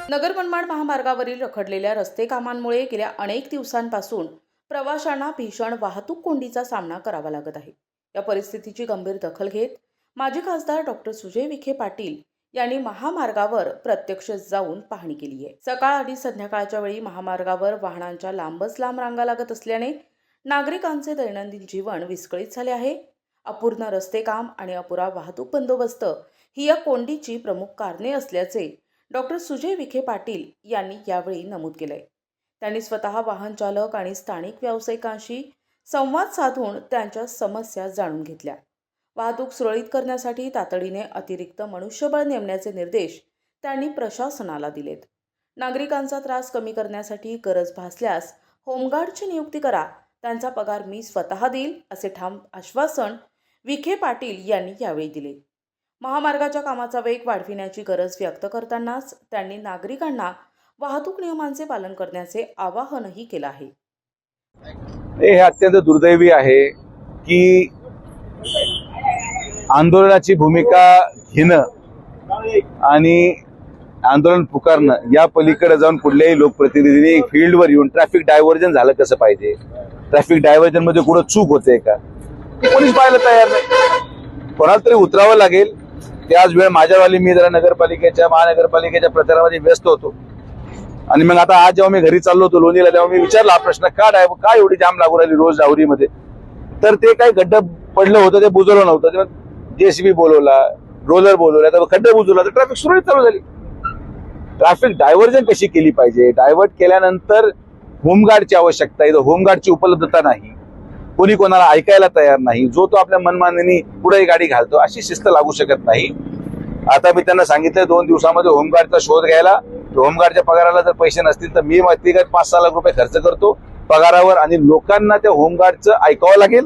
नगर मनमाड महामार्गावरील रखडलेल्या रस्ते कामांमुळे गेल्या अनेक दिवसांपासून प्रवाशांना भीषण वाहतूक कोंडीचा सामना करावा लागत आहे। या परिस्थितीची गंभीर दखल घेत माजी खासदार डॉक्टर सुजय विखे पाटील यांनी महामार्गावर प्रत्यक्ष जाऊन पाहणी केली आहे। सकाळ आणि संध्याकाळच्या वेळी महामार्गावर वाहनांच्या लांबच लांब रांगा लागत असल्याने नागरिकांचे दैनंदिन जीवन विस्कळीत झाले आहे। अपूर्ण रस्ते काम आणि अपुरा वाहतूक बंदोबस्त ही या कोंडीची प्रमुख कारणे असल्याचे डॉक्टर सुजय विखे पाटील यांनी यावेळी नमूद केले। त्यांनी स्वतः वाहन चालक आणि स्थानिक व्यावसायिकांशी संवाद साधून त्यांच्या समस्या जाणून घेतल्या। वाहतूक सुरळीत करण्यासाठी तातडीने अतिरिक्त मनुष्यबळ नेमण्याचे निर्देश त्यांनी प्रशासनाला दिलेत। नागरिकांचा त्रास कमी करण्यासाठी गरज भासल्यास होमगार्डची नियुक्ती करा, त्यांचा पगार मी स्वतः देईल असे ठाम आश्वासन विखे पाटील यांनी यावेळी दिले। महामार्गाच्या कामाचा वेग वाढविण्याची गरज व्यक्त करतानाच त्यांनी नागरिकांना वाहतूक नियमांचे पालन करण्याचे आवाहनही केलं आहे। हे अत्यंत दुर्दैवी आहे की आंदोलनाची भूमिका घेणं आणि आंदोलन पुकारणं या पलीकडे जाऊन कुठल्याही लोकप्रतिनिधींनी फील्डवर येऊन ट्रॅफिक डायव्हर्जन झालं कसं पाहिजे, ट्रॅफिक डायव्हर्जन मध्ये कुठं चूक होते का, कोणीच पाहायला तयार नाही। कोणाला तरी उतरावं लागेल। त्याच वेळ माझ्यावाली मी जरा महानगरपालिकेच्या प्रचारामध्ये व्यस्त होतो आणि मग आता आज जेव्हा मी घरी चाललो होतो लोणीला, तेव्हा मी विचारला हा प्रश्न, का एवढी जाम लागू राहिली रोज राहुरीमध्ये? तर ते काही खड्डा पडलं होतं, ते बुजवलं नव्हतं, तेव्हा JCB बोलवला, रोलर बोलवला, तर खड्डा बुजवला, तर ट्रॅफिक सुरळीत चालू झाली। ट्रॅफिक डायव्हर्जन कशी केली पाहिजे, डायव्हर्ट केल्यानंतर होमगार्डची आवश्यकता आहे, होमगार्डची उपलब्धता नाही, कोणी कोणाला ऐकायला तयार नाही, जो तो आपल्या मनमानीने पुढे गाडी घालतो, अशी शिस्त लागू शकत नाही। आता मी त्यांना सांगितलं 2 दिवसामध्ये होमगार्डचा शोध घ्यायला। होमगार्डच्या पगाराला जर पैसे नसतील तर मी व्यक्तिगत 5-6 लाख रुपये खर्च करतो पगारावर आणि लोकांना त्या होमगार्डचं ऐकावं लागेल।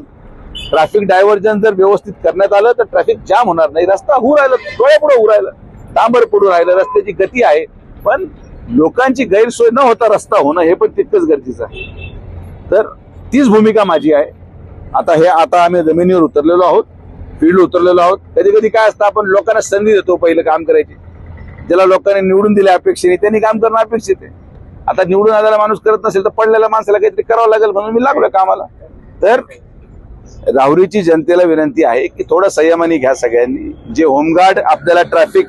ट्रॅफिक डायव्हर्जन जर व्यवस्थित करण्यात आलं तर ट्रॅफिक जाम होणार नाही, रस्ता होऊ राहिला, डोळ्यापुढे होऊ राहिलं, डांबर पडून राहिलं, रस्त्याची गती आहे, पण लोकांची गैरसोय न होता रस्ता होणं हे पण तितकंच गरजेचं आहे। तर तीच भूमिका माझी आहे। आता आम्ही जमिनीवर उतरलेलो आहोत, फील्ड उतरलेलो आहोत। कधी कधी काय असतं, आपण लोकांना संधी देतो पहिलं काम करायची, ज्याला लोकांनी निवडून दिले अपेक्षेने त्यांनी काम करणं अपेक्षित आहे। आता निवडून आलेला माणूस करत नसेल तर पडलेल्या माणसाला काहीतरी करावं लागेल, म्हणून मी लागलो कामाला। तर राहुरीची जनतेला विनंती आहे की थोडं संयमाने घ्या सगळ्यांनी। जे होमगार्ड आपल्याला ट्रॅफिक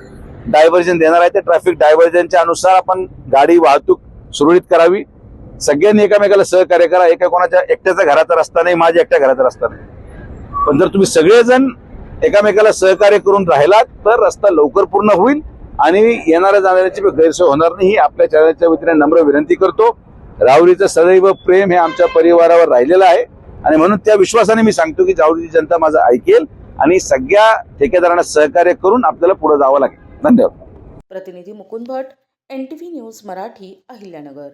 डायव्हर्जन देणार आहे त्या ट्रॅफिक डायव्हर्जनच्या अनुसार आपण गाडी वाहतूक सुरळीत करावी। सगळ्यांनी एकमेकाला सहकार्य करा। एका कोणाच्या एकट्याचा घराचा रस्ता नाही, माझ्या एकट्या घराचा रस्ता नाही, पण जर तुम्ही सगळेजण एकमेकाला सहकार्य करून राहिलात तर रस्ता लवकर पूर्ण होईल आणि येणाऱ्या जाणाऱ्याची गैरसोय होणार नाही, ही आपल्या चॅनलच्या वतीने नम्र विनंती करतो। राहुरीचं सदैव प्रेम हे आमच्या परिवारावर राहिलेलं आहे आणि म्हणून त्या विश्वासाने मी सांगतो की राहुरीची जनता माझं ऐकेल आणि सगळ्या ठेकेदारांना सहकार्य करून आपल्याला पुढे जावं लागेल। धन्यवाद। प्रतिनिधी मुकुंद भट, NTV न्यूज मराठी, अहिल्यानगर।